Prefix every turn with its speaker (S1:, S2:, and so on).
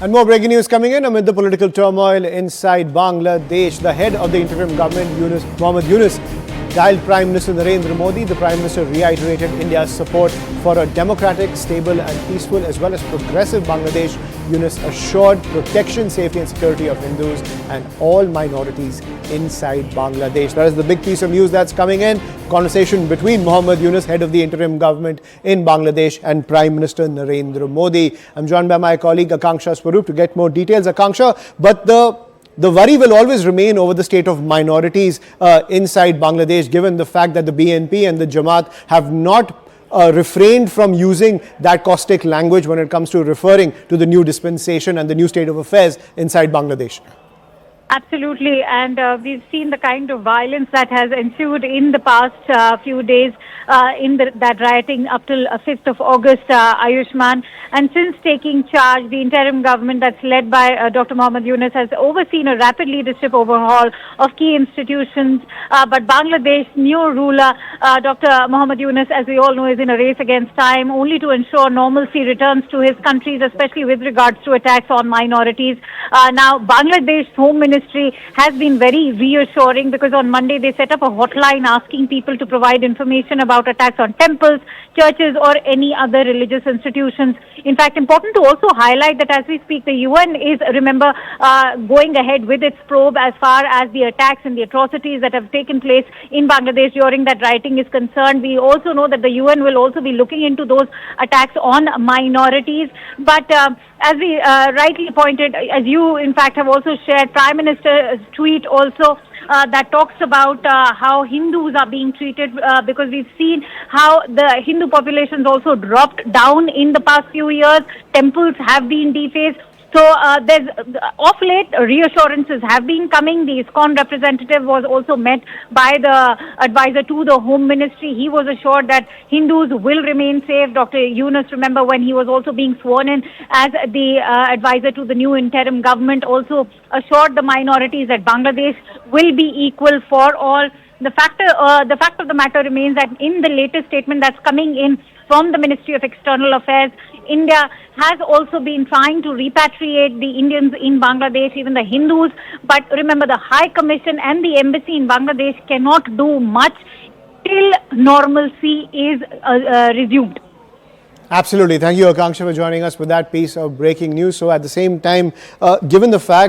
S1: And more breaking news coming in amid the political turmoil inside Bangladesh. The head of the interim government, Muhammad Yunus, dialed Prime Minister Narendra Modi. The Prime Minister reiterated India's support for a democratic, stable and peaceful as well as progressive Bangladesh. Yunus assured protection, safety and security of Hindus and all minorities inside Bangladesh. That is the big piece of news that's coming in. Conversation between Muhammad Yunus, head of the interim government in Bangladesh, and Prime Minister Narendra Modi. I'm joined by my colleague Akanksha Swarup to get more details. Akanksha, but the worry will always remain over the state of minorities inside Bangladesh, given the fact that the BNP and the Jamaat have not refrained from using that caustic language when it comes to referring to the new dispensation and the new state of affairs inside Bangladesh.
S2: Absolutely, and we've seen the kind of violence that has ensued in the past few days in that rioting up till 5th of August, Ayushman. And since taking charge, the interim government that's led by Dr. Muhammad Yunus has overseen a rapid leadership overhaul of key institutions. But Bangladesh's new ruler, Dr. Muhammad Yunus, as we all know, is in a race against time, only to ensure normalcy returns to his countries, especially with regards to attacks on minorities. Now, Bangladesh's Home Ministry has been very reassuring, because on Monday they set up a hotline asking people to provide information about attacks on temples, churches or any other religious institutions. In fact, important to also highlight that as we speak, the UN is, remember, going ahead with its probe as far as the attacks and the atrocities that have taken place in Bangladesh during that rioting is concerned. We also know that the UN will also be looking into those attacks on minorities. But as we rightly pointed, as you in fact have also shared, Prime Minister's tweet also that talks about how Hindus are being treated, because we've seen how the Hindu populations also dropped down in the past few years. Temples have been defaced. So there's of late reassurances have been coming. The ISKCON representative was also met by the advisor to the Home Ministry. He was assured that Hindus will remain safe. Dr. Yunus, remember, when he was also being sworn in as the advisor to the new interim government, also assured the minorities that Bangladesh will be equal for all. The fact of the matter remains that in the latest statement that's coming in from the Ministry of External Affairs, India has also been trying to repatriate the Indians in Bangladesh, even the Hindus. But remember, the High Commission and the embassy in Bangladesh cannot do much till normalcy is resumed.
S1: Absolutely. Thank you, Akanksha, for joining us with that piece of breaking news. So at the same time, given the fact